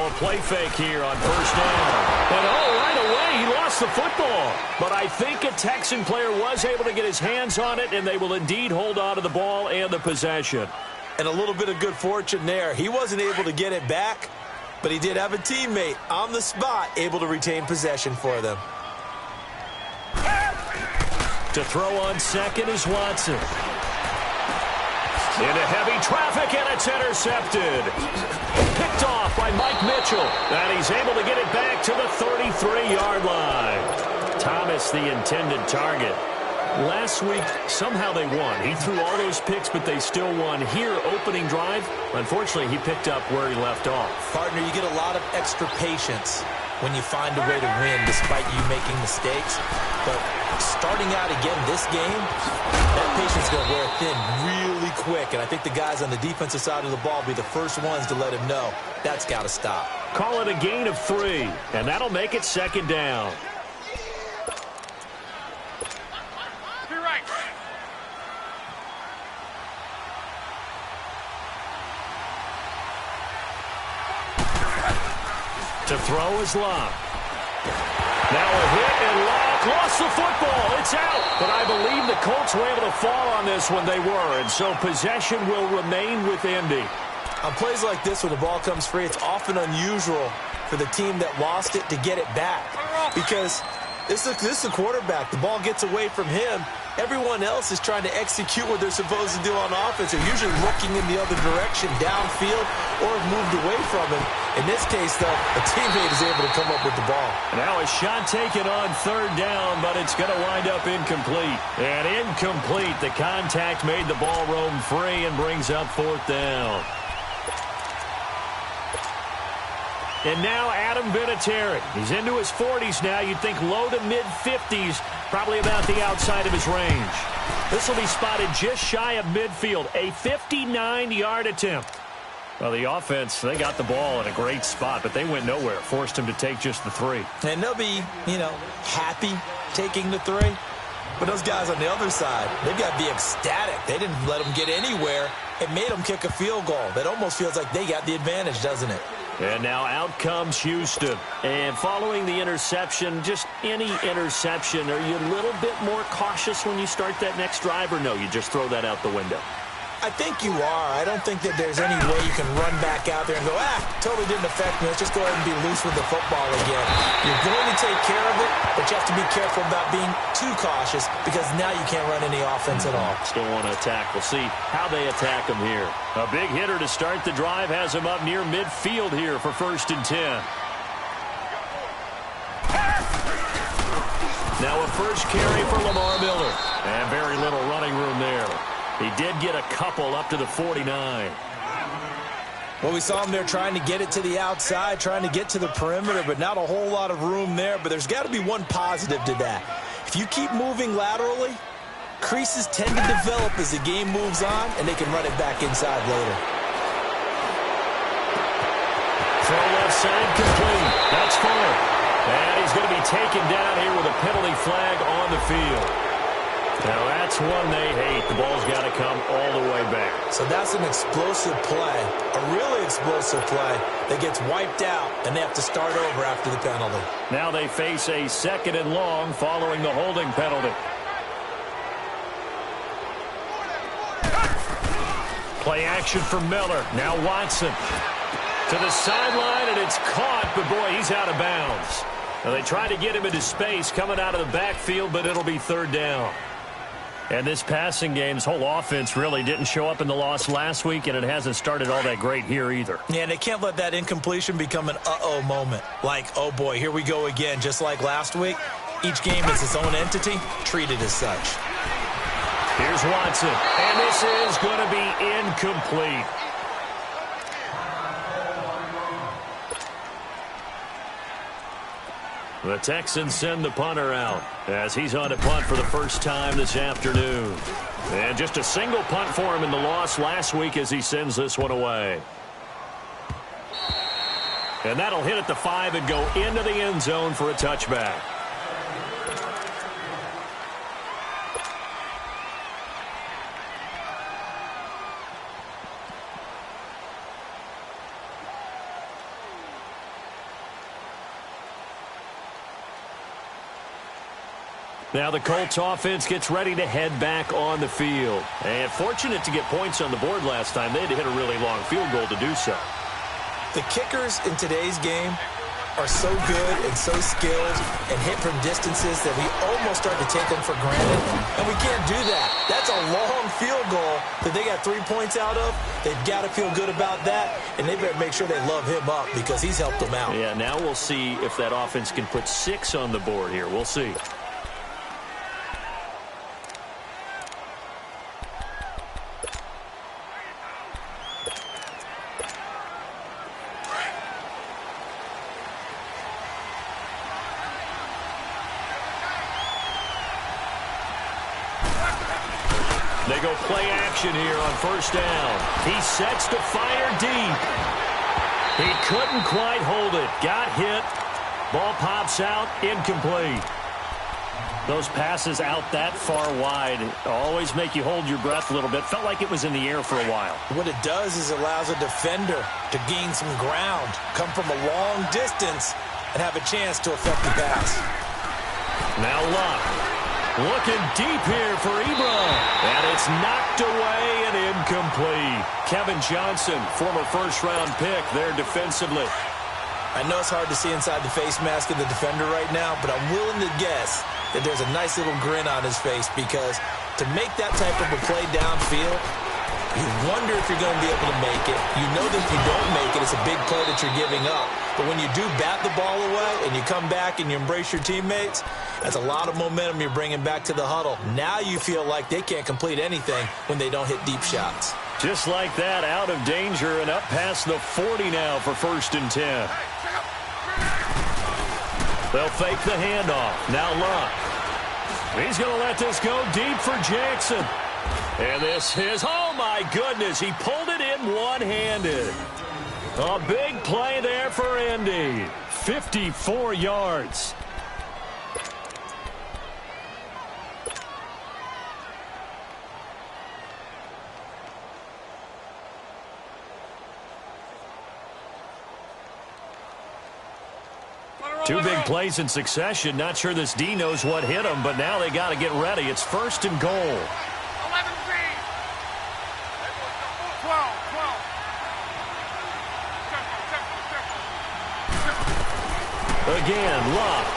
Now a play fake here on first down. And right away, he lost the football. But I think a Texan player was able to get his hands on it, and they will indeed hold on to the ball and the possession. And a little bit of good fortune there. He wasn't able to get it back, but he did have a teammate on the spot able to retain possession for them. To throw on second is Watson. Into heavy traffic, and it's intercepted. Picked off by Mike Mitchell. And he's able to get it back to the 33-yard line. Thomas, the intended target. Last week, somehow they won. He threw all those picks, but they still won. Here, opening drive, unfortunately, he picked up where he left off. Partner, you get a lot of extra patience when you find a way to win despite you making mistakes. But starting out again this game, that patience is going to wear thin really quick. And I think the guys on the defensive side of the ball will be the first ones to let him know that's got to stop. Call it a gain of 3, and that'll make it second down. To throw is Locke. Now a hit, and Locke lost the football. It's out. But I believe the Colts were able to fall on this when they were, and so possession will remain with Indy. On plays like this, when the ball comes free, it's often unusual for the team that lost it to get it back. Because this is the quarterback. The ball gets away from him. Everyone else is trying to execute what they're supposed to do on offense. They're usually looking in the other direction, downfield, or have moved away from him. In this case, though, a teammate is able to come up with the ball. Now a shot taken on third down, but it's going to wind up incomplete. And incomplete. The contact made the ball roam free and brings up fourth down. And now Adam Vinatieri. He's into his 40s now. You'd think low to mid-50s, probably about the outside of his range. This will be spotted just shy of midfield. A 59-yard attempt. Well, the offense, they got the ball in a great spot, but they went nowhere. Forced him to take just the 3. And they'll be, happy taking the 3. But those guys on the other side, they've got to be ecstatic. They didn't let them get anywhere. It made them kick a field goal. That almost feels like they got the advantage, doesn't it? And now out comes Houston. And following the interception, just any interception, are you a little bit more cautious when you start that next drive, or no, you just throw that out the window? I think you are. I don't think that there's any way you can run back out there and go, totally didn't affect me. Let's just go ahead and be loose with the football again. You're going to take care of it, but you have to be careful about being too cautious because now you can't run any offense at all. Still want to attack. We'll see how they attack him here. A big hitter to start the drive has him up near midfield here for 1st and 10. Now a first carry for Lamar Miller. And very little running room there. He did get a couple up to the 49. Well, we saw him there trying to get it to the outside, trying to get to the perimeter, but not a whole lot of room there. But there's got to be one positive to that. If you keep moving laterally, creases tend to develop as the game moves on, and they can run it back inside later. Throw left side complete. That's far. And he's going to be taken down here with a penalty flag on the field. Now that's one they hate. The ball's got to come all the way back. So that's an explosive play, a really explosive play that gets wiped out, and they have to start over after the penalty. Now they face a 2nd and long following the holding penalty. Play action for Miller. Now Watson to the sideline, and it's caught, but boy, he's out of bounds. Now they try to get him into space coming out of the backfield, but it'll be 3rd down. And this passing game's whole offense really didn't show up in the loss last week, and it hasn't started all that great here either. Yeah, and they can't let that incompletion become an uh-oh moment. Like, oh boy, here we go again, just like last week. Each game is its own entity, treated as such. Here's Watson, and this is going to be incomplete. The Texans send the punter out as he's on a punt for the first time this afternoon. And just a single punt for him in the loss last week as he sends this one away. And that'll hit at the 5 and go into the end zone for a touchback. Now the Colts offense gets ready to head back on the field. And fortunate to get points on the board last time. They had to hit a really long field goal to do so. The kickers in today's game are so good and so skilled and hit from distances that we almost start to take them for granted. And we can't do that. That's a long field goal that they got 3 points out of. They've got to feel good about that, and they better make sure they love him up because he's helped them out. Yeah, now we'll see if that offense can put 6 on the board here. We'll see. They go play action here on first down. He sets to fire deep. He couldn't quite hold it. Got hit. Ball pops out. Incomplete. Those passes out that far wide always make you hold your breath a little bit. Felt like it was in the air for a while. What it does is allows a defender to gain some ground, come from a long distance, and have a chance to affect the pass. Now Luck. Looking deep here for Ebron. And it's knocked away and incomplete. Kevin Johnson, former first-round pick there defensively. I know it's hard to see inside the face mask of the defender right now, but I'm willing to guess that there's a nice little grin on his face because to make that type of a play downfield, you wonder if you're going to be able to make it. You know that if you don't make it, it's a big play that you're giving up. But when you do bat the ball away and you come back and you embrace your teammates, that's a lot of momentum you're bringing back to the huddle. Now you feel like they can't complete anything when they don't hit deep shots. Just like that, out of danger and up past the 40 now for 1st and 10. They'll fake the handoff. Now Luck. He's going to let this go deep for Jackson. And this is, oh my goodness, he pulled it in one-handed. A big play there for Indy. 54 yards. Two big plays in succession. Not sure this D knows what hit him, but now they got to get ready. It's 1st and goal. Again, Luck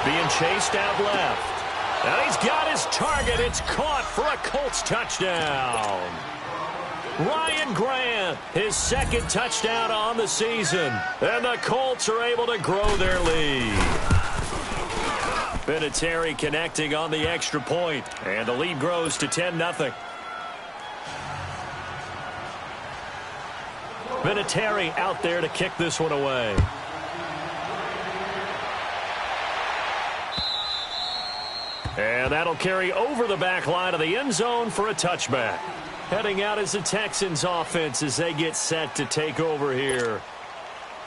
being chased out left. And he's got his target. It's caught for a Colts touchdown. Ryan Grant, his 2nd touchdown on the season. And the Colts are able to grow their lead. Vinatieri connecting on the extra point. And the lead grows to 10-0. Vinatieri out there to kick this one away. And that'll carry over the back line of the end zone for a touchback. Heading out is the Texans offense as they get set to take over here.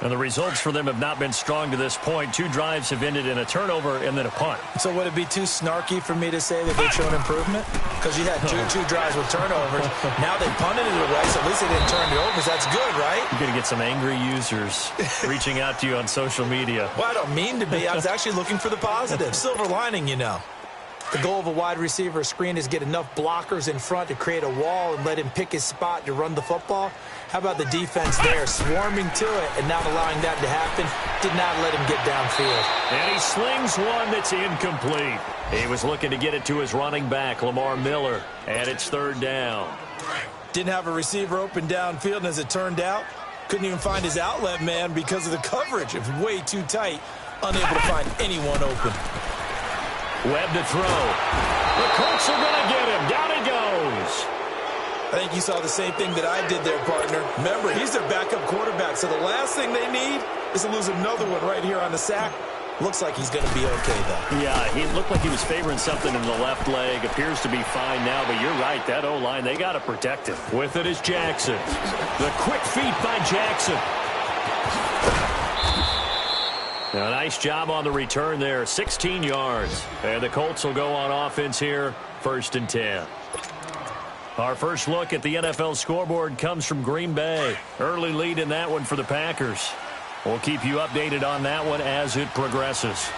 And the results for them have not been strong to this point. 2 drives have ended in a turnover and then a punt. So would it be too snarky for me to say that they've shown improvement? Because you had two drives with turnovers. Now they punted it away, so at least they didn't turn it over. That's good, right? You're going to get some angry users reaching out to you on social media. Well, I don't mean to be. I was actually looking for the positive. Silver lining, you know. The goal of a wide receiver screen is get enough blockers in front to create a wall and let him pick his spot to run the football. How about the defense there, swarming to it and not allowing that to happen? Did not let him get downfield. And he slings one that's incomplete. He was looking to get it to his running back, Lamar Miller, and it's 3rd down. Didn't have a receiver open downfield, and as it turned out, couldn't even find his outlet man because of the coverage. It was way too tight, unable to find anyone open. Webb to throw. The Colts are going to get him. Down he goes. I think you saw the same thing that I did there, partner. Remember, he's their backup quarterback, so the last thing they need is to lose another one right here on the sack. Looks like he's going to be okay, though. Yeah, he looked like he was favoring something in the left leg. Appears to be fine now, but you're right. That O-line, they got to protect him. With it is Jackson. The quick feet by Jackson. Now, nice job on the return there. 16 yards. And the Colts will go on offense here. 1st and 10. Our first look at the NFL scoreboard comes from Green Bay. Early lead in that one for the Packers. We'll keep you updated on that one as it progresses.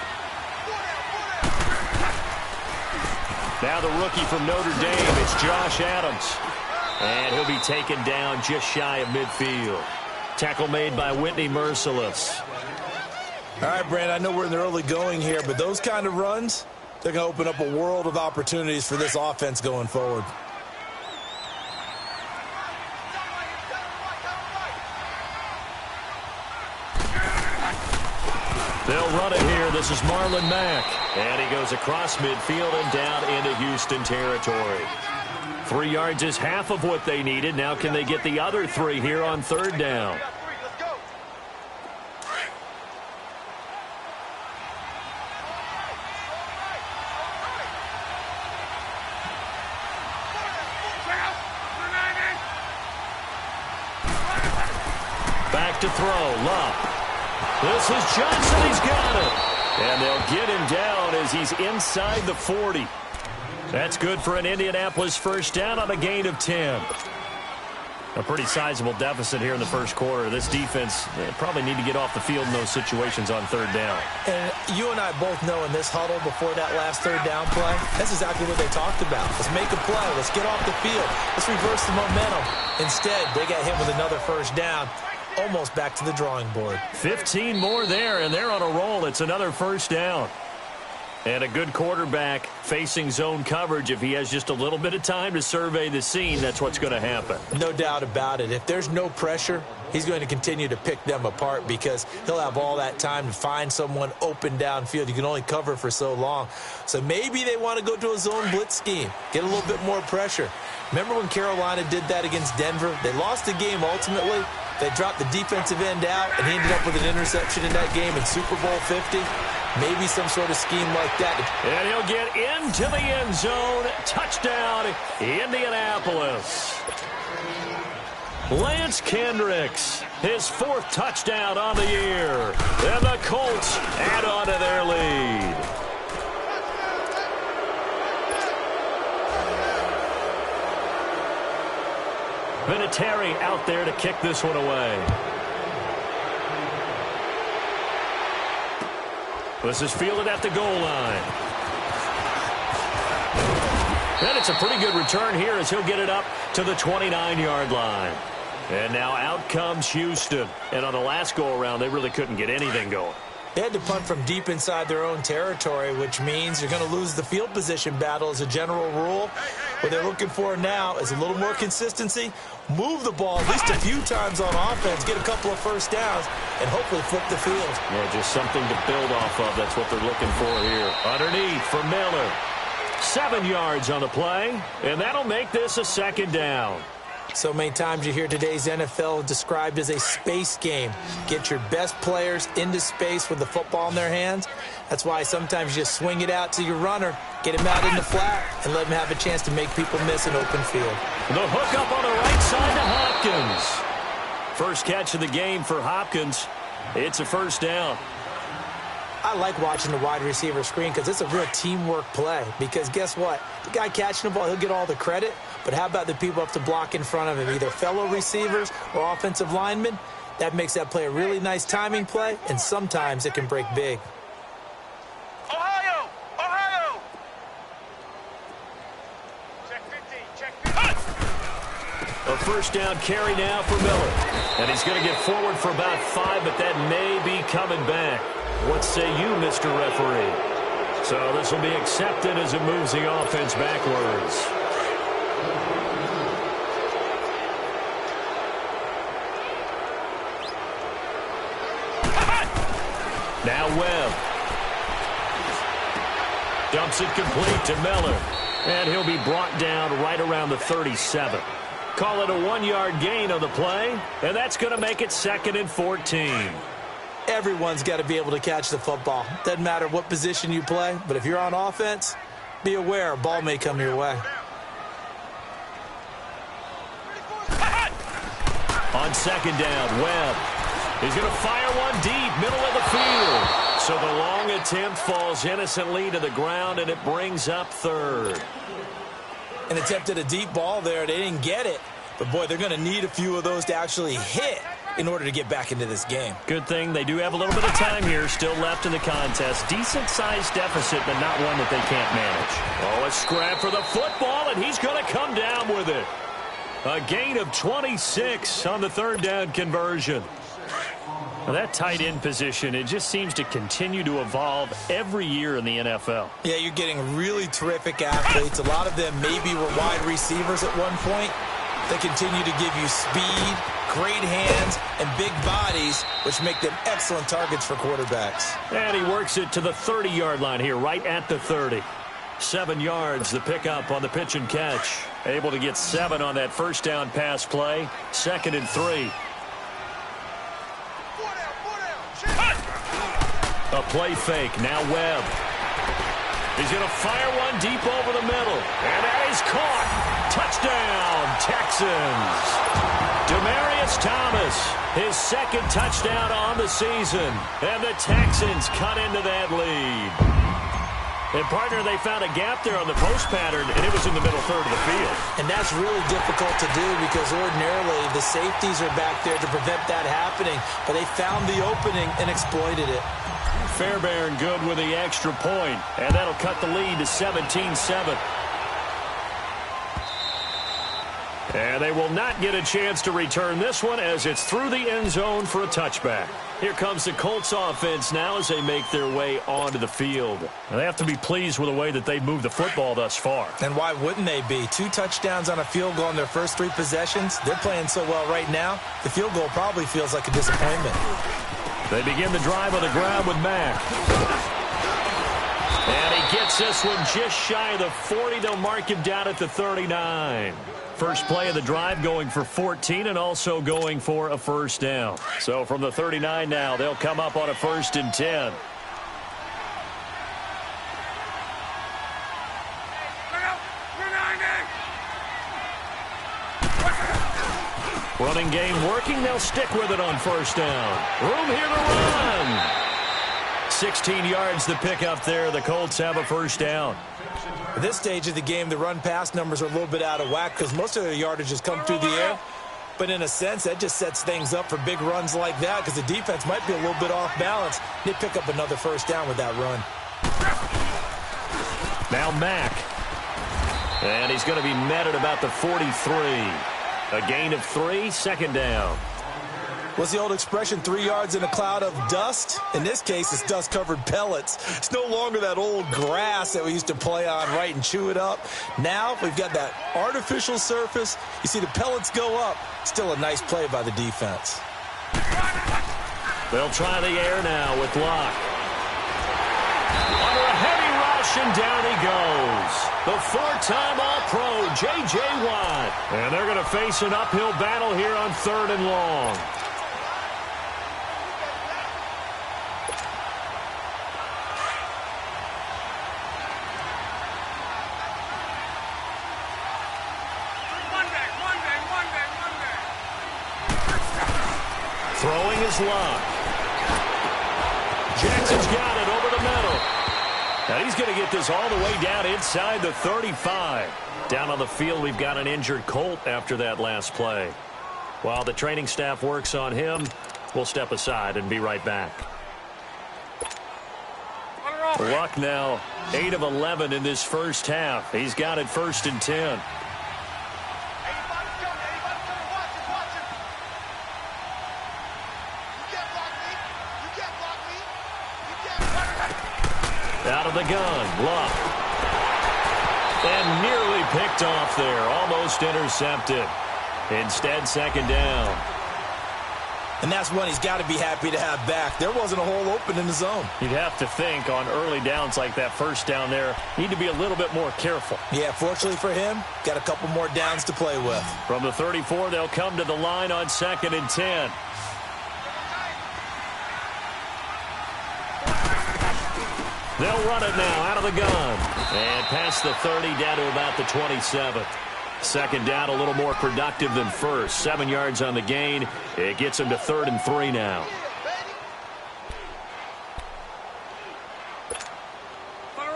Now the rookie from Notre Dame, it's Josh Adams. And he'll be taken down just shy of midfield. Tackle made by Whitney Merciless. All right, Brand, I know we're in the early going here, but those kind of runs, they're going to open up a world of opportunities for this offense going forward. They'll run it here. This is Marlon Mack. And he goes across midfield and down into Houston territory. 3 yards is half of what they needed. Now can they get the other 3 here on third down? Back to throw. Love. This is Johnson. He's got it. And they'll get him down as he's inside the 40. That's good for an Indianapolis first down on a gain of 10. A pretty sizable deficit here in the first quarter. This defense probably need to get off the field in those situations on third down. And you and I both know in this huddle before that last third down play, that's exactly what they talked about. Let's make a play. Let's get off the field. Let's reverse the momentum. Instead, they got hit with another first down. Almost back to the drawing board. 15 more there, and they're on a roll. It's another first down. And a good quarterback facing zone coverage. If he has just a little bit of time to survey the scene, that's what's going to happen. No doubt about it. If there's no pressure, he's going to continue to pick them apart because he'll have all that time to find someone open downfield. You can only cover for so long. So maybe they want to go to a zone blitz scheme, get a little bit more pressure. Remember when Carolina did that against Denver? They lost the game ultimately. They dropped the defensive end out, and he ended up with an interception in that game in Super Bowl 50. Maybe some sort of scheme like that. And he'll get into the end zone. Touchdown, Indianapolis. Lance Kendricks, his 4th touchdown on the year. And the Colts add on to their lead. Vinatieri out there to kick this one away. This is fielded at the goal line. And it's a pretty good return here as he'll get it up to the 29-yard line. And now out comes Houston. And on the last go-around, they really couldn't get anything going. They had to punt from deep inside their own territory, which means you're going to lose the field position battle as a general rule. What they're looking for now is a little more consistency, move the ball at least a few times on offense, get a couple of first downs, and hopefully flip the field. Yeah, just something to build off of. That's what they're looking for here. Underneath for Miller. 7 yards on the play, and that'll make this a second down. So many times you hear today's NFL described as a space game. Get your best players into space with the football in their hands. That's why sometimes you just swing it out to your runner, get him out in the flat, and let him have a chance to make people miss an open field. The hook up on the right side to Hopkins. First catch of the game for Hopkins. It's a first down. I like watching the wide receiver screen because it's a real teamwork play. Because guess what? The guy catching the ball, he'll get all the credit. But how about the people up to block in front of him, either fellow receivers or offensive linemen? That makes that play a really nice timing play, and sometimes it can break big. Ohio! Ohio! Check 50, check 50. A first down carry now for Miller. And he's going to get forward for about 5, but that may be coming back. What say you, Mr. Referee? So this will be accepted as it moves the offense backwards. Now Webb. Dumps it complete to Miller. And he'll be brought down right around the 37. Call it a 1-yard gain on the play. And that's going to make it 2nd and 14. Everyone's got to be able to catch the football. Doesn't matter what position you play, but if you're on offense, be aware a ball may come your way. On second down, Webb. He's going to fire one deep, middle of the field. So the long attempt falls innocently to the ground, and it brings up 3rd. An attempt at a deep ball there. They didn't get it. But, boy, they're going to need a few of those to actually hit in order to get back into this game. Good thing they do have a little bit of time here still left in the contest. Decent-sized deficit, but not one that they can't manage. Oh, a scrap for the football, and he's going to come down with it. A gain of 26 on the third down conversion. Now that tight end position, it just seems to continue to evolve every year in the NFL. Yeah, you're getting really terrific athletes. A lot of them maybe were wide receivers at one point. They continue to give you speed, great hands, and big bodies, which make them excellent targets for quarterbacks. And he works it to the 30-yard line here, right at the 30. 7 yards, the pickup on the pitch and catch. Able to get 7 on that first down pass play. 2nd and 3. A play fake. Now Webb. He's going to fire one deep over the middle. And that is caught. Touchdown, Texans. Demaryius Thomas, his 2nd touchdown on the season. And the Texans cut into that lead. And, partner, they found a gap there on the post pattern, and it was in the middle third of the field. And that's really difficult to do because ordinarily the safeties are back there to prevent that happening. But they found the opening and exploited it. Fairbairn good with the extra point, and that'll cut the lead to 17-7. And they will not get a chance to return this one as it's through the end zone for a touchback. Here comes the Colts offense now as they make their way onto the field. And they have to be pleased with the way that they've moved the football thus far. And why wouldn't they be? 2 touchdowns on a field goal in their first 3 possessions. They're playing so well right now, the field goal probably feels like a disappointment. They begin the drive on the ground with Mack. And he gets this one just shy of the 40. They'll mark him down at the 39. First play of the drive going for 14 and also going for a first down. So from the 39 now, they'll come up on a 1st and 10. Running game working. They'll stick with it on first down. Room here to run. 16 yards to pick up there. The Colts have a first down. At this stage of the game, the run-pass numbers are a little bit out of whack because most of their yardage has come through the air. But in a sense, that just sets things up for big runs like that because the defense might be a little bit off balance. They pick up another first down with that run. Now Mack. And he's going to be met at about the 43. A gain of 3, 2nd down. What's the old expression, 3 yards in a cloud of dust? In this case, it's dust-covered pellets. It's no longer that old grass that we used to play on, right, and chew it up. Now we've got that artificial surface. You see the pellets go up. Still a nice play by the defense. They'll try the air now with Locke. Under a heavy rush, and down he goes. The 4-time All-Pro, J.J. Watt. And they're going to face an uphill battle here on 3rd and long. Throwing is Locke. Jackson's got it over the middle. And he's going to get this all the way down inside the 35. Down on the field, we've got an injured Colt after that last play. While the training staff works on him, we'll step aside and be right back. Luck now 8 of 11 in this first half. He's got it 1st and 10. Out of the gun, Luck. And nearly picked off there, almost intercepted. Instead, 2nd down. And that's one he's got to be happy to have back. There wasn't a hole open in the zone. You'd have to think on early downs like that first down there, need to be a little bit more careful. Yeah, fortunately for him, got a couple more downs to play with. From the 34, they'll come to the line on 2nd and 10. They'll run it now out of the gun. And past the 30 down to about the 27. 2nd down, a little more productive than first. 7 yards on the gain. It gets him to 3rd and 3 now.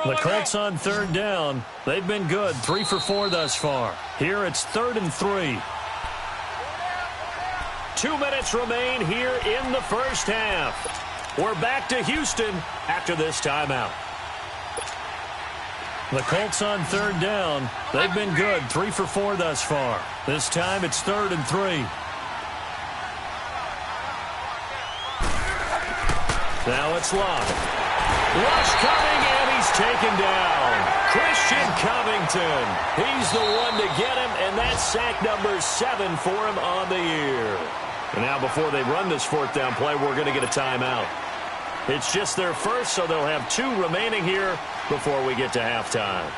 The Colts on 3rd down. They've been good. 3 for 4 thus far. Here it's 3rd and 3. 2 minutes remain here in the first half. We're back to Houston after this timeout. The Colts on third down. They've been good, 3 for 4 thus far. This time it's 3rd and 3. Now it's Locke. Rush coming, and he's taken down. Christian Covington. He's the one to get him, and that's sack number 7 for him on the year. And now before they run this 4th down play, we're going to get a timeout. It's just their first, so they'll have 2 remaining here before we get to halftime.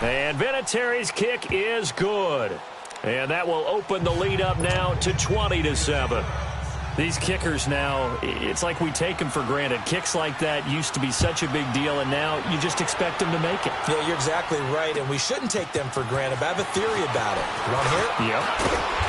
And Vinatieri's kick is good. And that will open the lead up now to 20-7. These kickers now, it's like we take them for granted. Kicks like that used to be such a big deal, and now you just expect them to make it. Yeah, you're exactly right, and we shouldn't take them for granted. But I have a theory about it. You want to hear it? Yep.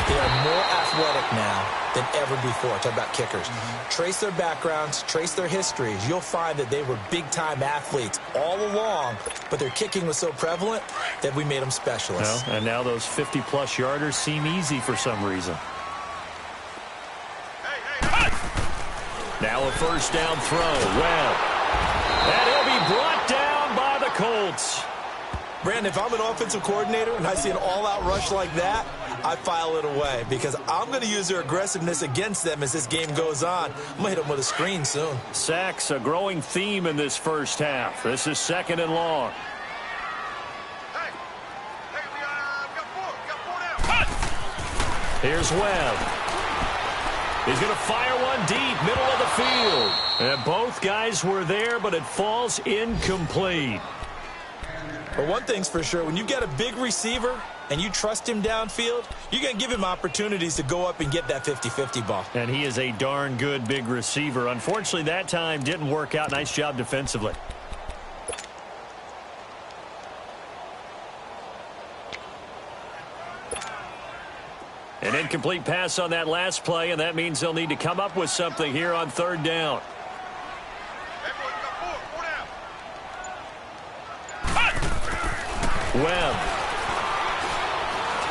They are more athletic now than ever before. Talk about kickers. Trace their backgrounds, trace their histories. You'll find that they were big-time athletes all along, but their kicking was so prevalent that we made them specialists. Well, and now those 50-plus yarders seem easy for some reason. Now a first down throw. Webb. And he'll be brought down by the Colts. Brandon, if I'm an offensive coordinator and I see an all-out rush like that, I file it away because I'm going to use their aggressiveness against them as this game goes on. I'm going to hit them with a screen soon. Sacks, a growing theme in this first half. This is 2nd and long. Here's Webb. He's going to fire one deep, middle of the field. And both guys were there, but it falls incomplete. But one thing's for sure, when you get a big receiver and you trust him downfield, you're going to give him opportunities to go up and get that 50-50 ball. And he is a darn good big receiver. Unfortunately, that time didn't work out. Nice job defensively. An incomplete pass on that last play, and that means they'll need to come up with something here on 3rd down. Webb.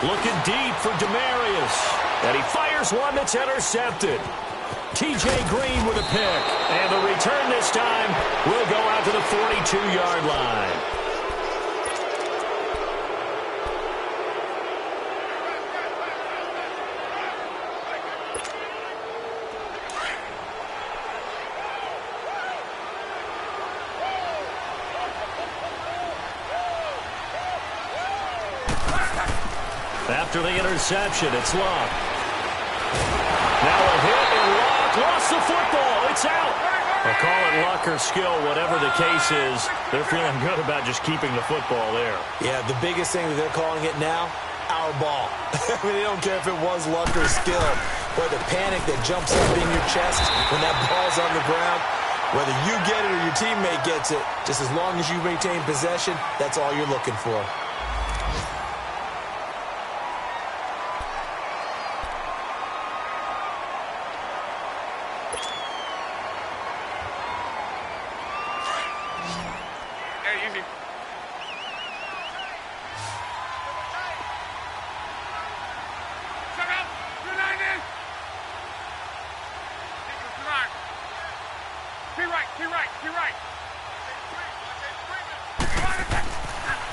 Looking deep for Demarius. And he fires one that's intercepted. T.J. Green with a pick. And the return this time will go out to the 42-yard line. After the interception, it's Locke. Now a hit, and Locke lost the football. It's out. Well, call it luck or skill, whatever the case is. They're feeling good about just keeping the football there. Yeah, the biggest thing that they're calling it now, our ball. I mean, they don't care if it was luck or skill. But the panic that jumps up in your chest when that ball's on the ground, whether you get it or your teammate gets it, just as long as you maintain possession, that's all you're looking for.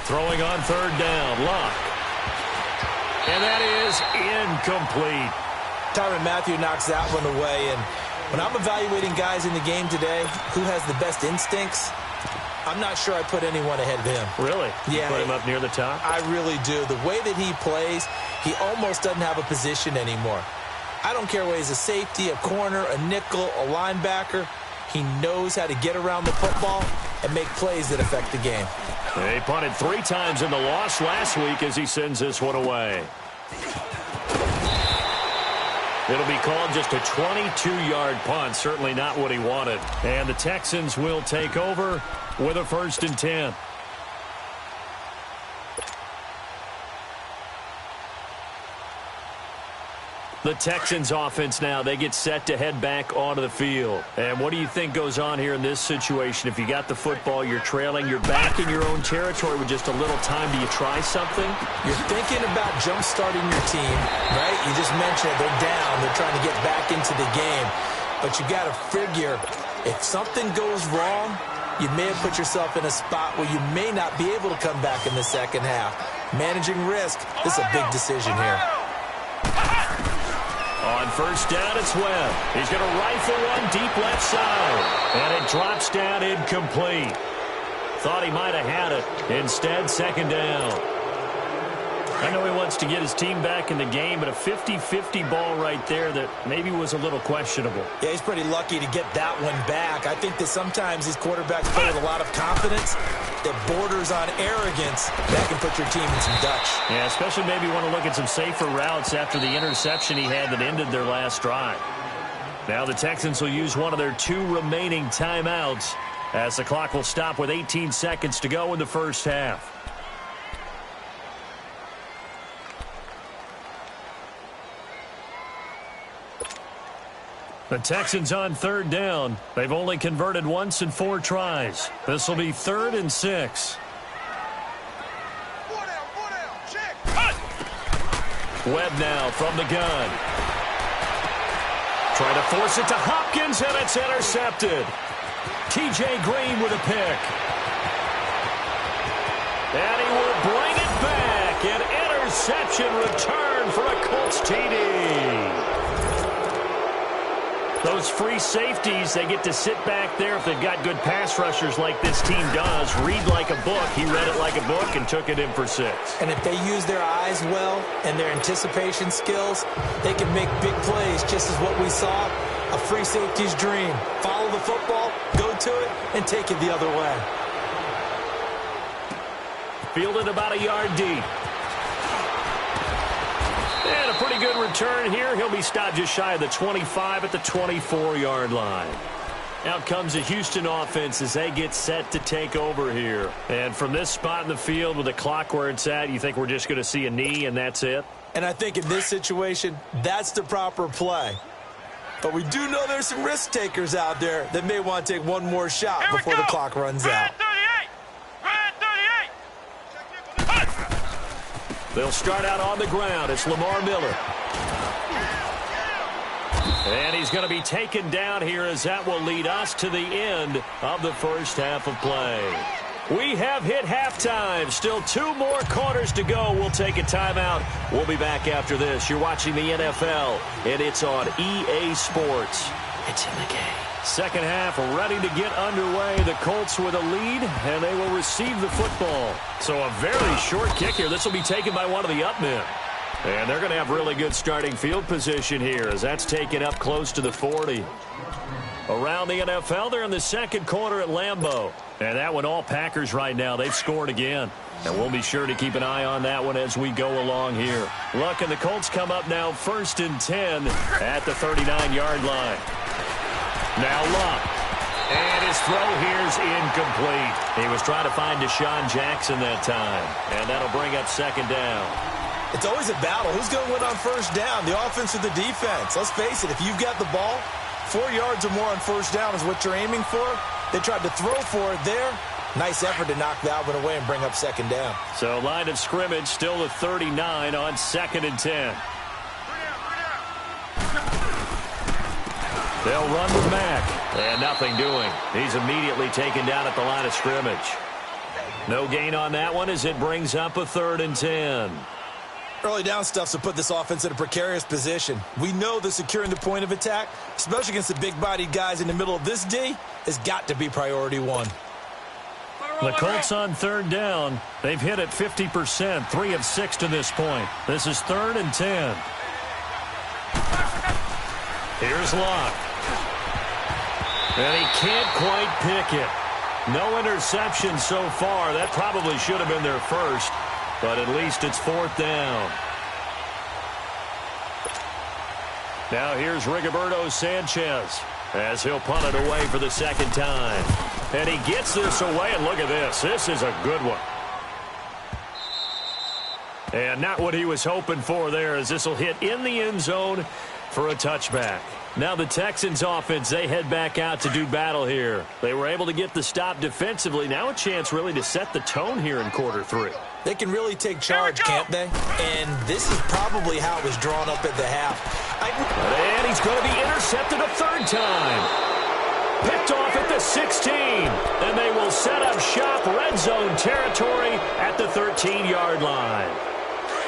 Throwing on 3rd down, Locke. And that is incomplete. Tyrann Mathieu knocks that one away. And when I'm evaluating guys in the game today, who has the best instincts, I'm not sure I put anyone ahead of him. Really? Yeah. You put him up near the top? I really do. The way that he plays, he almost doesn't have a position anymore. I don't care whether he's a safety, a corner, a nickel, a linebacker. He knows how to get around the football and make plays that affect the game. He punted 3 times in the loss last week as he sends this one away. It'll be called just a 22-yard punt. Certainly not what he wanted. And the Texans will take over with a 1st and 10. The Texans offense now, they get set to head back onto the field. And what do you think goes on here in this situation? If you got the football, you're trailing, you're back in your own territory with just a little time. Do you try something? You're thinking about jump-starting your team, right? You just mentioned it. They're down. They're trying to get back into the game. But you got to figure, if something goes wrong, you may have put yourself in a spot where you may not be able to come back in the second half. Managing risk, this is a big decision here. On first down, it's Webb. He's going to rifle one deep left side. And it drops down incomplete. Thought he might have had it. Instead, second down. I know he wants to get his team back in the game, but a 50-50 ball right there that maybe was a little questionable. Yeah, he's pretty lucky to get that one back. I think that sometimes these quarterbacks play with a lot of confidence that borders on arrogance. That can put your team in some Dutch. Yeah, especially maybe want to look at some safer routes after the interception he had that ended their last drive. Now the Texans will use one of their 2 remaining timeouts as the clock will stop with 18 seconds to go in the first half. The Texans on third down. They've only converted once in 4 tries. This will be 3rd and 6. Check. Webb now from the gun. Trying to force it to Hopkins, and it's intercepted. T.J. Green with a pick. And he will bring it back. An interception return for a Colts TD. Those free safeties, they get to sit back there if they've got good pass rushers like this team does. Read like a book. He read it like a book and took it in for 6. And if they use their eyes well and their anticipation skills, they can make big plays, just as what we saw. A free safety's dream. Follow the football, go to it, and take it the other way. Fielded about a yard deep. And a pretty good return here. He'll be stopped just shy of the 25 at the 24-yard line. Out comes the Houston offense as they get set to take over here. And from this spot in the field with the clock where it's at, you think we're just going to see a knee and that's it? And I think in this situation, that's the proper play. But we do know there's some risk takers out there that may want to take one more shot before the clock runs out. They'll start out on the ground. It's Lamar Miller. And he's going to be taken down here as that will lead us to the end of the first half of play. We have hit halftime. Still 2 more quarters to go. We'll take a timeout. We'll be back after this. You're watching the NFL, and it's on EA Sports. It's in the game. Second half ready to get underway. The Colts with a lead, and they will receive the football. So a very short kick here. This will be taken by one of the up men. And they're going to have really good starting field position here as that's taken up close to the 40. Around the NFL, they're in the second quarter at Lambeau. And that one all Packers right now. They've scored again. And we'll be sure to keep an eye on that one as we go along here. Look, and the Colts come up now 1st and 10 at the 39-yard line. Now Luck. And his throw here's incomplete. He was trying to find Deshaun Jackson that time. And that'll bring up second down. It's always a battle. Who's going to win on first down, the offense or the defense? Let's face it, if you've got the ball, 4 yards or more on first down is what you're aiming for. They tried to throw for it there. Nice effort to knock that one away and bring up second down. So line of scrimmage still at 39 on 2nd and 10. They'll run with Mack. And nothing doing. He's immediately taken down at the line of scrimmage. No gain on that one as it brings up a 3rd and 10. Early down stuff's to put this offense in a precarious position. We know that securing the point of attack, especially against the big-bodied guys in the middle of this D, has got to be priority 1. The Colts on 3rd down. They've hit it 50%, 3 of 6 to this point. This is 3rd and 10. Here's Locke. And he can't quite pick it. No interception so far. That probably should have been their first. But at least it's 4th down. Now here's Rigoberto Sanchez as he'll punt it away for the second time. And he gets this away, and look at this. This is a good one. And not what he was hoping for there, as this will hit in the end zone for a touchback. Now the Texans offense, they head back out to do battle here. They were able to get the stop defensively. Now a chance really to set the tone here in quarter three. They can really take charge, can't they? And this is probably how it was drawn up at the half. And he's going to be intercepted a third time. Picked off at the 16. And they will set up shop, red zone territory at the 13-yard line.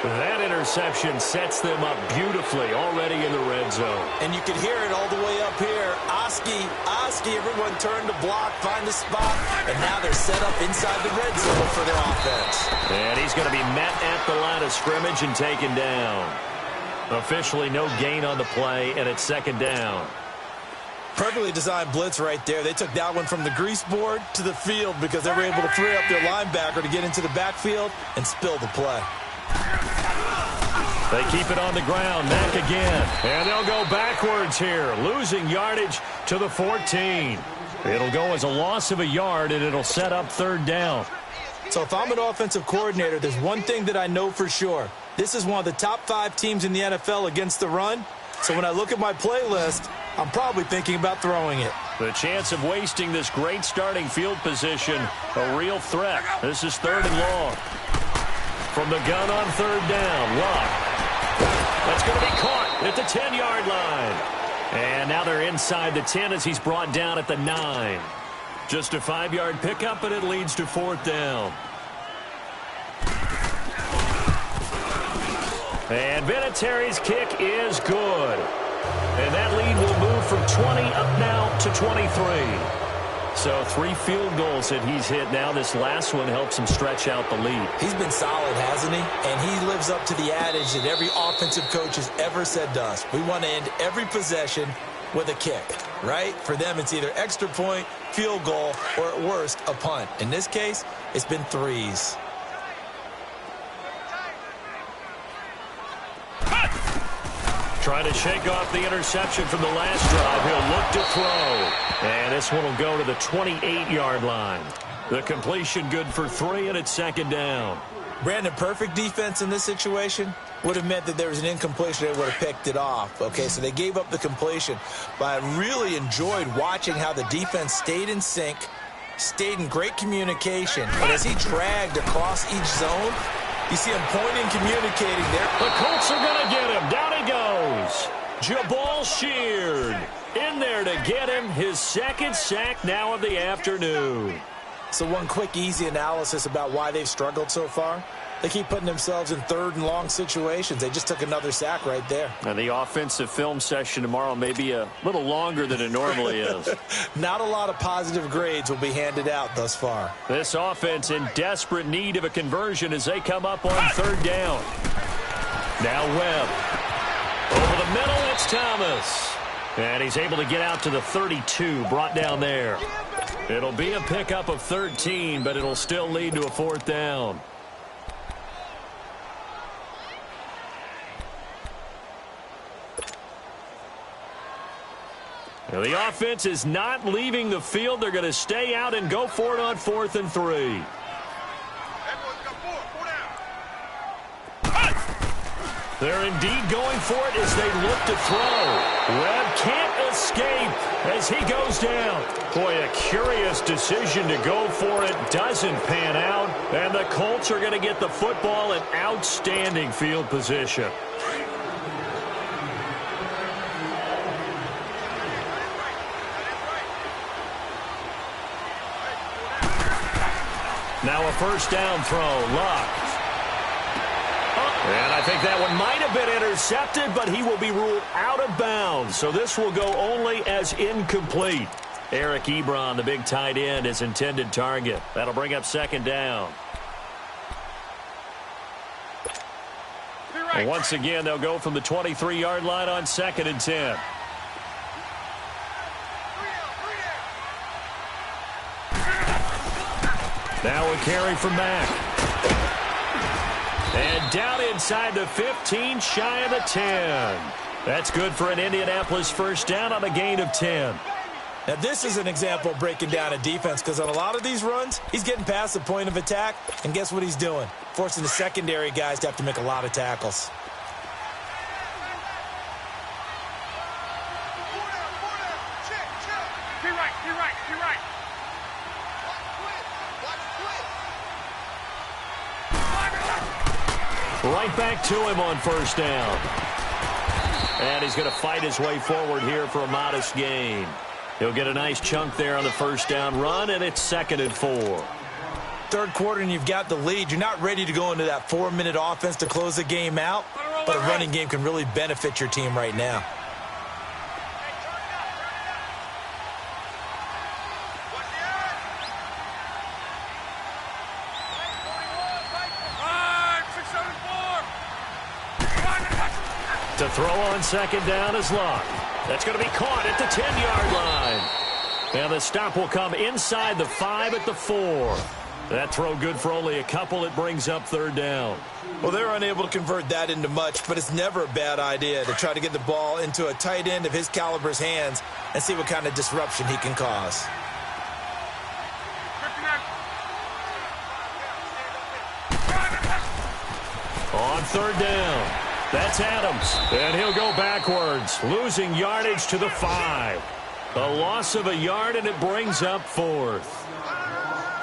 That interception sets them up beautifully already in the red zone. And you can hear it all the way up here. Oski, everyone turned to block, find a spot, and now they're set up inside the red zone for their offense. And he's going to be met at the line of scrimmage and taken down. Officially no gain on the play, and it's second down. Perfectly designed blitz right there. They took that one from the grease board to the field because they were able to free up their linebacker to get into the backfield and spill the play. They keep it on the ground. Mack again. And they'll go backwards here, losing yardage to the 14. It'll go as a loss of a yard, and it'll set up third down. So if I'm an offensive coordinator, there's one thing that I know for sure. This is one of the top 5 teams in the NFL against the run. So when I look at my playlist, I'm probably thinking about throwing it. The chance of wasting this great starting field position, a real threat. This is third and long. From the gun on third down, Luck. That's going to be caught at the 10-yard line. And now they're inside the 10 as he's brought down at the 9. Just a 5-yard pickup, and it leads to fourth down. And Vinatieri's kick is good. And that lead will move from 20 up now to 23. So 3 field goals that he's hit now. This last one helps him stretch out the lead. He's been solid, hasn't he? And he lives up to the adage that every offensive coach has ever said to us. We want to end every possession with a kick, right? For them, it's either extra point, field goal, or at worst, a punt. In this case, it's been 3s. Trying to shake off the interception from the last drive. He'll look to throw. And this one will go to the 28-yard line. The completion good for 3, and it's second down. Brandon, perfect defense in this situation would have meant that there was an incompletion. They would have picked it off. Okay, so they gave up the completion. But I really enjoyed watching how the defense stayed in sync, stayed in great communication. And as he dragged across each zone, you see him pointing, communicating there. The Colts are going to get him. Down he goes. Jabal Sheard in there to get him his second sack now of the afternoon. So one quick, easy analysis about why they've struggled so far. They keep putting themselves in third and long situations. They just took another sack right there. And the offensive film session tomorrow may be a little longer than it normally is. Not a lot of positive grades will be handed out thus far. This offense in desperate need of a conversion as they come up on third down. Now Webb. Over the middle, it's Thomas. And he's able to get out to the 32, brought down there. It'll be a pickup of 13, but it'll still lead to a fourth down. Now the offense is not leaving the field. They're going to stay out and go for it on 4th and 3. They're indeed going for it as they look to throw. Webb can't escape as he goes down. Boy, a curious decision to go for it. Doesn't pan out. And the Colts are going to get the football in outstanding field position. Now a first down throw. Luck. And I think that one might have been intercepted, but he will be ruled out of bounds. So this will go only as incomplete. Eric Ebron, the big tight end, is intended target. That'll bring up second down. And once again, they'll go from the 23-yard line on 2nd and 10. Now a carry from Mack. And down inside the 15, shy of the 10. That's good for an Indianapolis first down on a gain of 10. Now, this is an example of breaking down a defense because on a lot of these runs, he's getting past the point of attack, and guess what he's doing? Forcing the secondary guys to have to make a lot of tackles. Right back to him on first down. And he's going to fight his way forward here for a modest gain. He'll get a nice chunk there on the first down run, and it's 2nd and 4. Third quarter, and you've got the lead. You're not ready to go into that 4-minute offense to close the game out, but a running game can really benefit your team right now. To throw on second down is Luck. That's going to be caught at the 10-yard line. And the stop will come inside the 5 at the 4. That throw good for only a couple. It brings up third down. Well, they're unable to convert that into much, but it's never a bad idea to try to get the ball into a tight end of his caliber's hands and see what kind of disruption he can cause. On third down, that's Adams. And he'll go backwards, losing yardage to the 5. A loss of a yard, and it brings up 4th.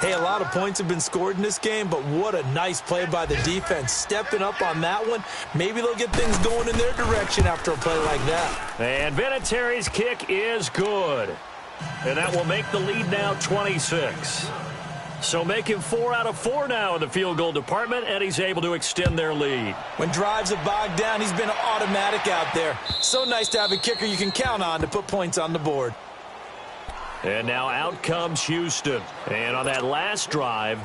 Hey, a lot of points have been scored in this game, but what a nice play by the defense. Stepping up on that one, maybe they'll get things going in their direction after a play like that. And Vinatieri's kick is good. And that will make the lead now 26. So making 4 out of 4 now in the field goal department, and he's able to extend their lead. When drives are bogged down, he's been automatic out there. So nice to have a kicker you can count on to put points on the board. And now out comes Houston. And on that last drive,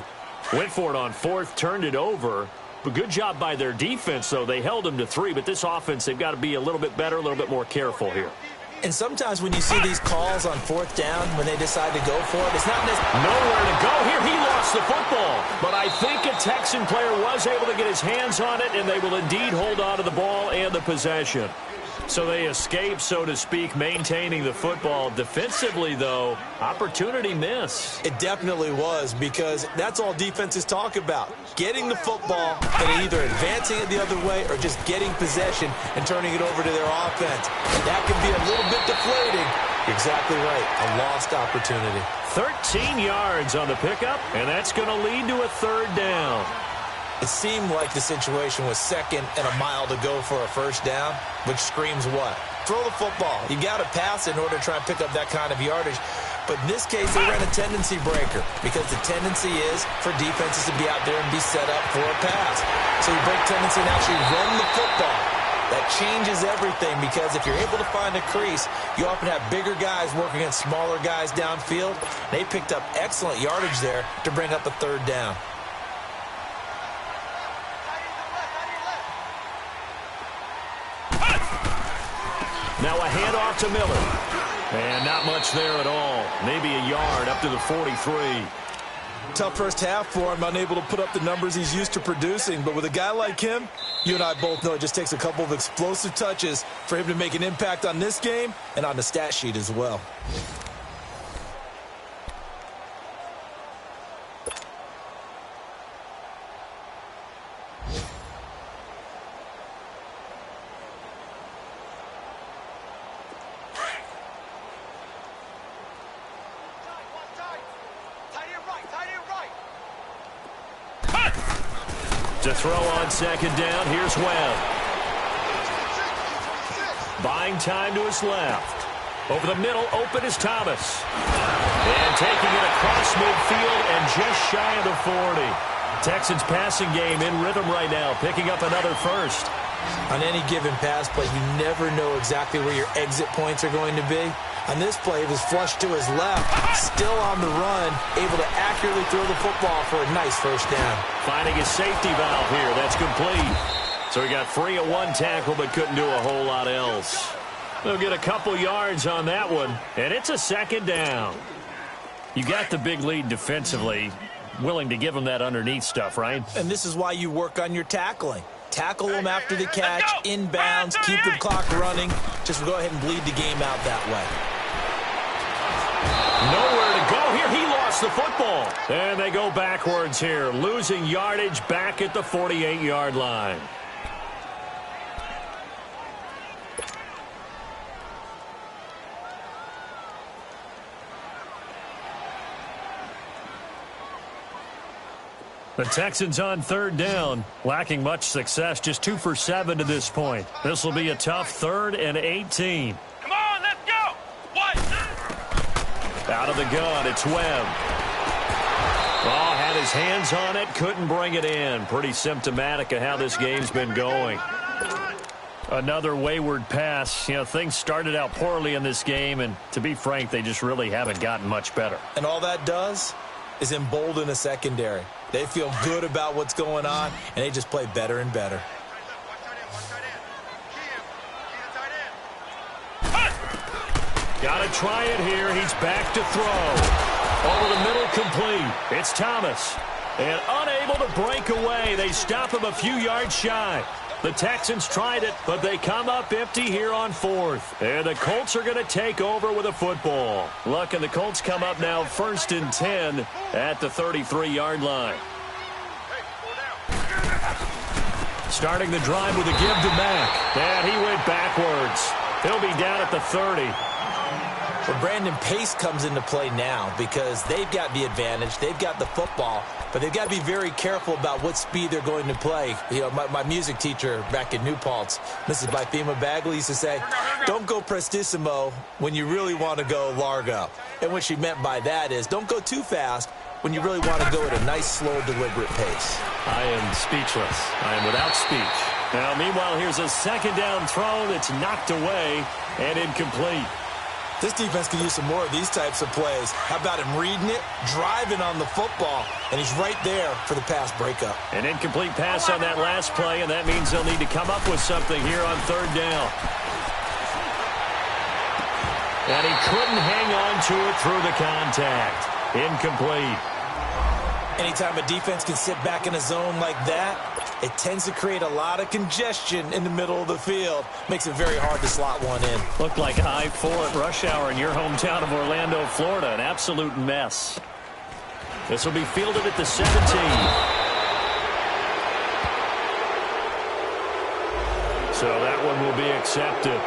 went for it on 4th, turned it over. But good job by their defense, though. They held them to 3, but this offense, they've got to be a little bit better, a little bit more careful here. And sometimes when you see these calls on 4th down, when they decide to go for it, it's not necessarily nowhere to go here. He lost the football. But I think a Texan player was able to get his hands on it, and they will indeed hold on to the ball and the possession. So they escape, so to speak, maintaining the football. Defensively, though, opportunity miss. It definitely was, because that's all defenses talk about. Getting the football and either advancing it the other way or just getting possession and turning it over to their offense. That can be a little bit deflating. Exactly right. A lost opportunity. 13 yards on the pickup, and that's going to lead to a third down. It seemed like the situation was 2nd and a mile to go for a first down, which screams what? Throw the football. You got to pass in order to try and pick up that kind of yardage. But in this case, they ran a tendency breaker because the tendency is for defenses to be out there and be set up for a pass. So you break tendency and actually run the football. That changes everything because if you're able to find a crease, you often have bigger guys working against smaller guys downfield. They picked up excellent yardage there to bring up a third down. Now a handoff to Miller. And not much there at all. Maybe a yard up to the 43. Tough first half for him, unable to put up the numbers he's used to producing. But with a guy like him, you and I both know it just takes a couple of explosive touches for him to make an impact on this game and on the stat sheet as well. To throw on second down, here's Webb. Buying time to his left. Over the middle, open is Thomas. And taking it across midfield and just shy of the 40. Texans passing game in rhythm right now, picking up another first. On any given pass play, you never know exactly where your exit points are going to be. On this play, it was flushed to his left, still on the run, able to accurately throw the football for a nice first down. Finding his safety valve here. That's complete. So he got free of one tackle but couldn't do a whole lot else. They'll get a couple yards on that one, and it's a second down. You got the big lead defensively, willing to give them that underneath stuff, right? And this is why you work on your tackling. Tackle them after the catch, inbounds, keep the clock running. Just go ahead and bleed the game out that way. lost the football. And they go backwards here, losing yardage back at the 48-yard line. The Texans on third down, lacking much success, just 2 for 7 to this point. This will be a tough 3rd and 18. Come on, let's go. What? Out of the gun, it's Webb. Oh, had his hands on it, couldn't bring it in. Pretty symptomatic of how this game's been going. Another wayward pass. You know, things started out poorly in this game, and to be frank, they just really haven't gotten much better. And all that does is embolden a secondary. They feel good about what's going on, and they just play better and better. Got to try it here. He's back to throw. Over the middle, complete. It's Thomas. And unable to break away. They stop him a few yards shy. The Texans tried it, but they come up empty here on 4th. And the Colts are going to take over with a football. Look, and the Colts come up now 1st and 10 at the 33-yard line. Starting the drive with a give to Mack. And he went backwards. He'll be down at the 30. Well, Brandon, pace comes into play now because they've got the advantage. They've got the football, but they've got to be very careful about what speed they're going to play. You know, my music teacher back in New Paltz, Mrs. Bythema Bagley, used to say, don't go prestissimo when you really want to go largo. And what she meant by that is don't go too fast when you really want to go at a nice, slow, deliberate pace. I am speechless. I am without speech. Now, meanwhile, here's a 2nd down throw that's knocked away and incomplete. This defense can use some more of these types of plays. How about him reading it, driving on the football, and he's right there for the pass breakup. An incomplete pass on that last play, and that means they'll need to come up with something here on 3rd down. And he couldn't hang on to it through the contact. Incomplete. Anytime a defense can sit back in a zone like that, it tends to create a lot of congestion in the middle of the field. Makes it very hard to slot one in. Looked like I-4 at rush hour in your hometown of Orlando, Florida. An absolute mess. This will be fielded at the 17. So that one will be accepted.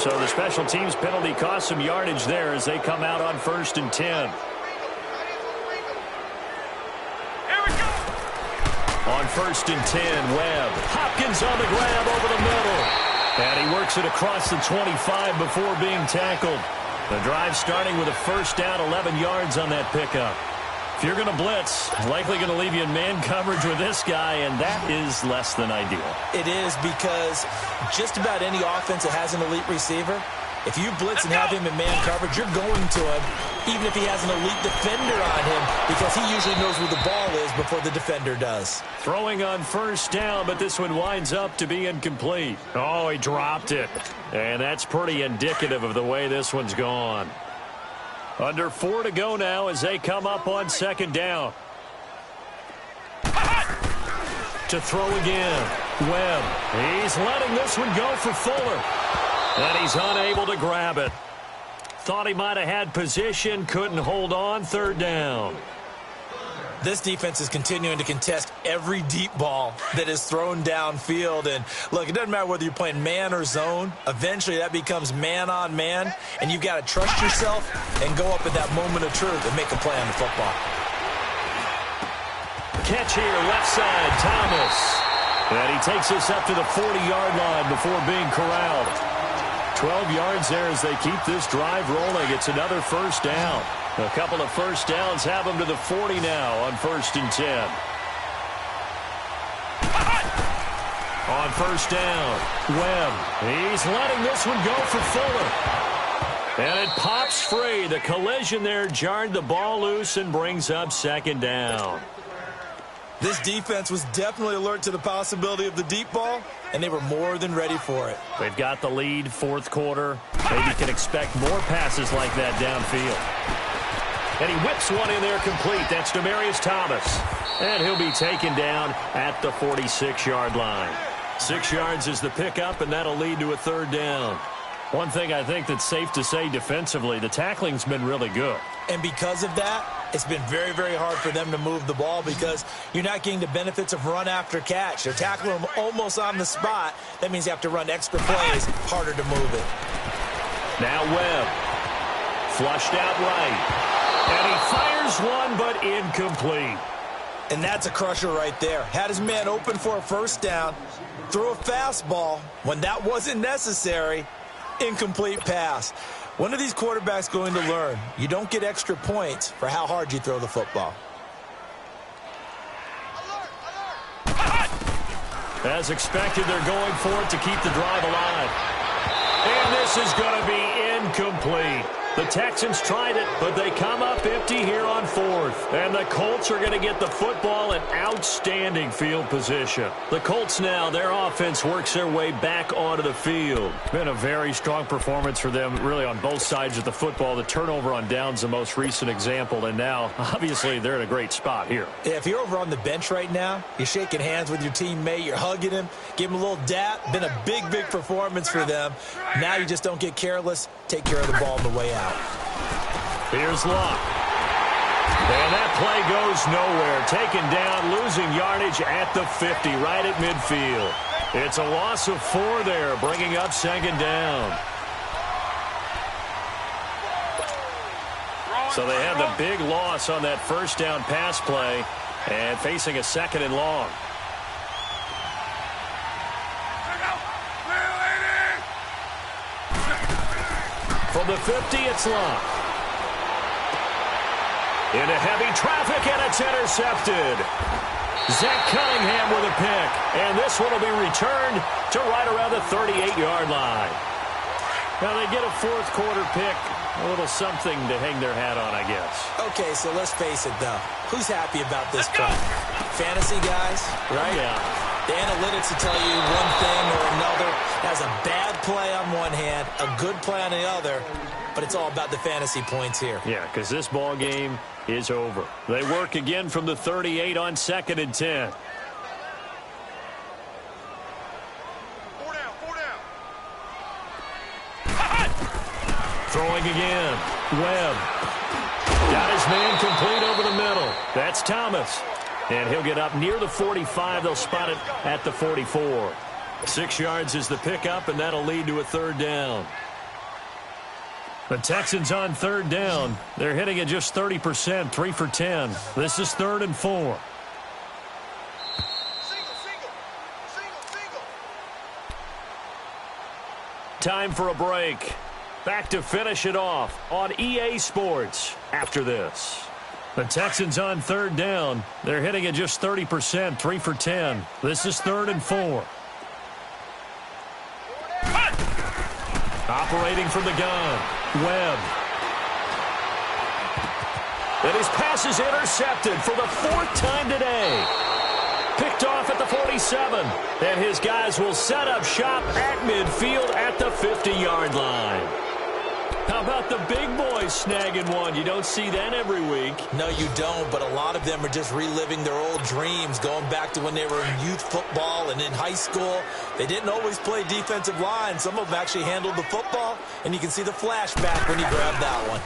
So the special teams penalty cost some yardage there as they come out on 1st and 10. On 1st and 10, Webb. Hopkins on the grab over the middle. And he works it across the 25 before being tackled. The drive starting with a 1st down, 11 yards on that pickup. If you're going to blitz, likely going to leave you in man coverage with this guy, and that is less than ideal. It is because just about any offense that has an elite receiver, if you blitz and have him in man coverage, you're going to him, even if he has an elite defender on him, because he usually knows where the ball is before the defender does. Throwing on 1st down, but this one winds up to be incomplete. Oh, he dropped it. And that's pretty indicative of the way this one's gone. Under 4 to go now as they come up on 2nd down. To throw again. Webb. He's letting this one go for Fuller. And he's unable to grab it. Thought he might have had position, couldn't hold on, 3rd down. This defense is continuing to contest every deep ball that is thrown downfield. And look, it doesn't matter whether you're playing man or zone. Eventually that becomes man on man, and you've got to trust yourself and go up at that moment of truth and make a play on the football. Catch here, left side, Thomas. And he takes us up to the 40-yard line before being corralled. 12 yards there as they keep this drive rolling. It's another 1st down. A couple of 1st downs have them to the 40 now on 1st and 10. On 1st down, Webb. He's letting this one go for Fuller. And it pops free. The collision there jarred the ball loose and brings up 2nd down. This defense was definitely alert to the possibility of the deep ball, and they were more than ready for it. They've got the lead, 4th quarter. Maybe can expect more passes like that downfield. And he whips one in there complete. That's Demaryius Thomas. And he'll be taken down at the 46-yard line. 6 yards is the pickup, and that'll lead to a 3rd down. One thing I think that's safe to say defensively, the tackling's been really good. And because of that, it's been very, very hard for them to move the ball because you're not getting the benefits of run after catch. They're tackling them almost on the spot. That means you have to run extra plays, harder to move it. Now Webb. Flushed out right. And he fires one, but incomplete. And that's a crusher right there. Had his man open for a first down, threw a fastball when that wasn't necessary, incomplete pass. One of these quarterbacks going to learn, you don't get extra points for how hard you throw the football. As expected, they're going for it to keep the drive alive. And this is going to be incomplete. The Texans tried it, but they come up empty here on fourth. And the Colts are going to get the football in outstanding field position. The Colts now, their offense works their way back onto the field. Been a very strong performance for them, really, on both sides of the football. The turnover on downs, the most recent example. And now, obviously, they're in a great spot here. Yeah, if you're over on the bench right now, you're shaking hands with your teammate, you're hugging him, give him a little dap. Been a big, big performance for them. Now you just don't get careless. Take care of the ball on the way out. Here's Luck. And that play goes nowhere. Taken down, losing yardage at the 50, right at midfield. It's a loss of 4 there, bringing up second down. So they have the big loss on that first down pass play and facing a second and long. From the 50, it's Luck. Into heavy traffic, and it's intercepted. Zach Cunningham with a pick. And this one will be returned to right around the 38-yard line. Now they get a fourth quarter pick. A little something to hang their hat on, I guess. Okay, so let's face it, though. Who's happy about this play? Fantasy guys, right? Yeah. The analytics will tell you one thing or another. Has a bad play on one hand, a good play on the other, but it's all about the fantasy points here. Yeah, because this ball game is over. They work again from the 38 on 2nd and 10. 4 down, 4 down. Throwing again. Webb. Got his man complete over the middle. That's Thomas. And he'll get up near the 45. They'll spot it at the 44. 6 yards is the pickup, and that'll lead to a third down. The Texans on third down. They're hitting at just 30%, 3 for 10. This is 3rd and 4. Single. Time for a break. Back to finish it off on EA Sports after this. The Texans on third down. They're hitting at just 30%, 3 for 10. This is 3rd and 4. Operating from the gun, Webb. And his pass is intercepted for the 4th time today. Picked off at the 47. And his guys will set up shop at midfield at the 50-yard line. How about the big boys snagging one? You don't see that every week. No, you don't, but a lot of them are just reliving their old dreams, going back to when they were in youth football and in high school. They didn't always play defensive line. Some of them actually handled the football, and you can see the flashback when he grabbed that one.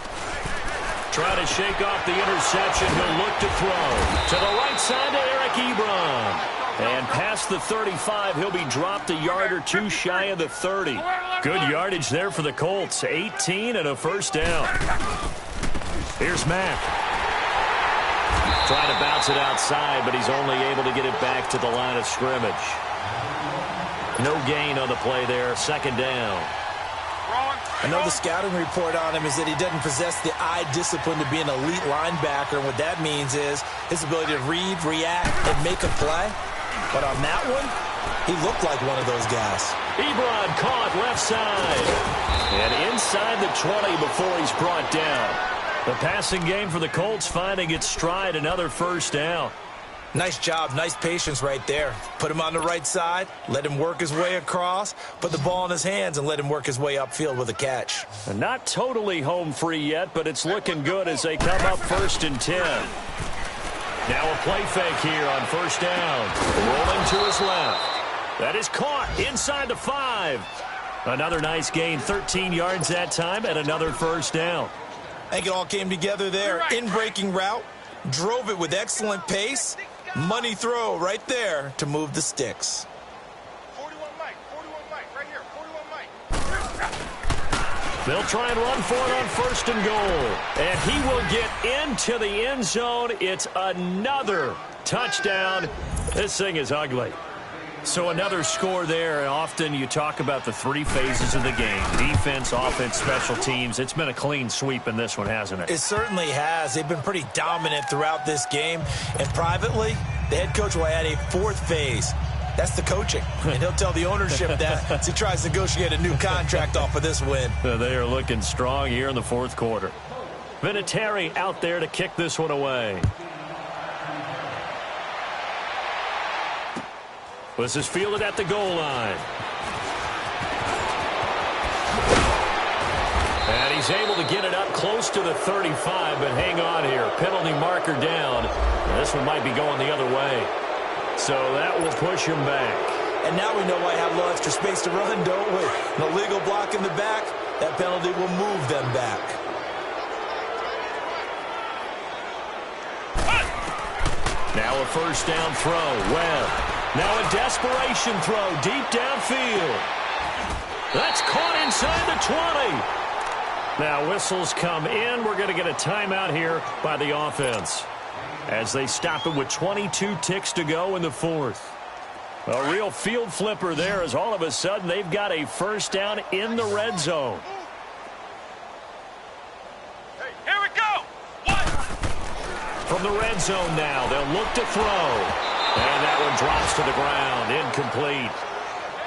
Trying to shake off the interception. He'll look to throw. To the right side to Eric Ebron. And past the 35, he'll be dropped a yard or two shy of the 30. Good yardage there for the Colts. 18 and a first down. Here's Mack. Trying to bounce it outside, but he's only able to get it back to the line of scrimmage. No gain on the play there. 2nd down. I know the scouting report on him is that he doesn't possess the eye discipline to be an elite linebacker. And what that means is his ability to read, react, and make a play. But on that one, he looked like one of those guys. Ebron caught left side. And inside the 20 before he's brought down. The passing game for the Colts finding its stride, another first down. Nice job, nice patience right there. Put him on the right side, let him work his way across, put the ball in his hands, and let him work his way upfield with a catch. And not totally home free yet, but it's looking good as they come up 1st and 10. Now a play fake here on first down. Rolling to his left. That is caught inside the 5. Another nice gain, 13 yards that time, and another first down. I think it all came together there. In-breaking route, drove it with excellent pace. Money throw right there to move the sticks. 41 Mike, right here, 41 Mike. They'll try and run for it on first and goal. And he will get into the end zone. It's another touchdown. This thing is ugly. So another score there, and often you talk about the three phases of the game. Defense, offense, special teams. It's been a clean sweep in this one, hasn't it? It certainly has. They've been pretty dominant throughout this game. And privately, the head coach will add a fourth phase. That's the coaching. And he'll tell the ownership that as he tries to negotiate a new contract off of this win. They are looking strong here in the fourth quarter. Vinatieri out there to kick this one away. This is fielded at the goal line. And he's able to get it up close to the 35, but hang on here. Penalty marker down. This one might be going the other way. So that will push him back. And now we know why I have a little extra space to run, don't we? An illegal block in the back, that penalty will move them back. Now a first down throw. Webb. Now a desperation throw deep downfield. That's caught inside the 20. Now whistles come in. We're going to get a timeout here by the offense as they stop it with 22 ticks to go in the fourth. A real field flipper there as all of a sudden they've got a first down in the red zone. Hey, here we go. One. From the red zone now, they'll look to throw. And that one drops to the ground, incomplete.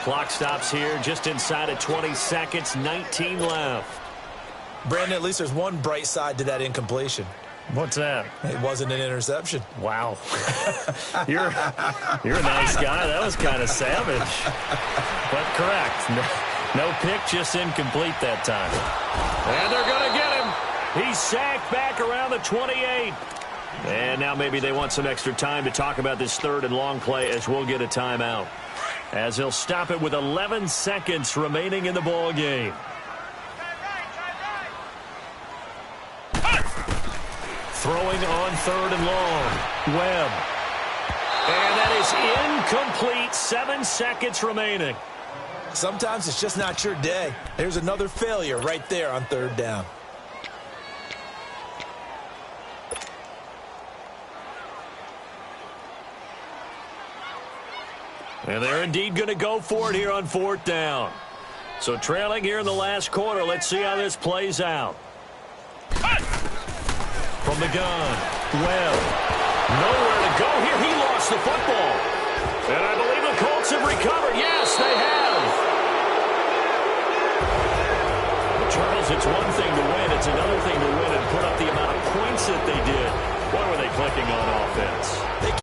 Clock stops here just inside of 20 seconds, 19 left. Brandon, at least there's one bright side to that incompletion. What's that? It wasn't an interception. Wow. You're a nice guy. That was kind of savage. But correct. No pick, just incomplete that time. And they're going to get him. He's sacked back around the 28. And now maybe they want some extra time to talk about this third and long play as we'll get a timeout. As they'll stop it with 11 seconds remaining in the ball game. Throwing on third and long. Webb. And that is incomplete. 7 seconds remaining. Sometimes it's just not your day. There's another failure right there on third down. And they're indeed going to go for it here on fourth down. So trailing here in the last quarter. Let's see how this plays out. From the gun, Webb. Nowhere to go here. He lost the football. And I believe the Colts have recovered. Yes, they have. Charles, it's one thing to win. It's another thing to win and put up the amount of points that they did. What were they clicking on offense?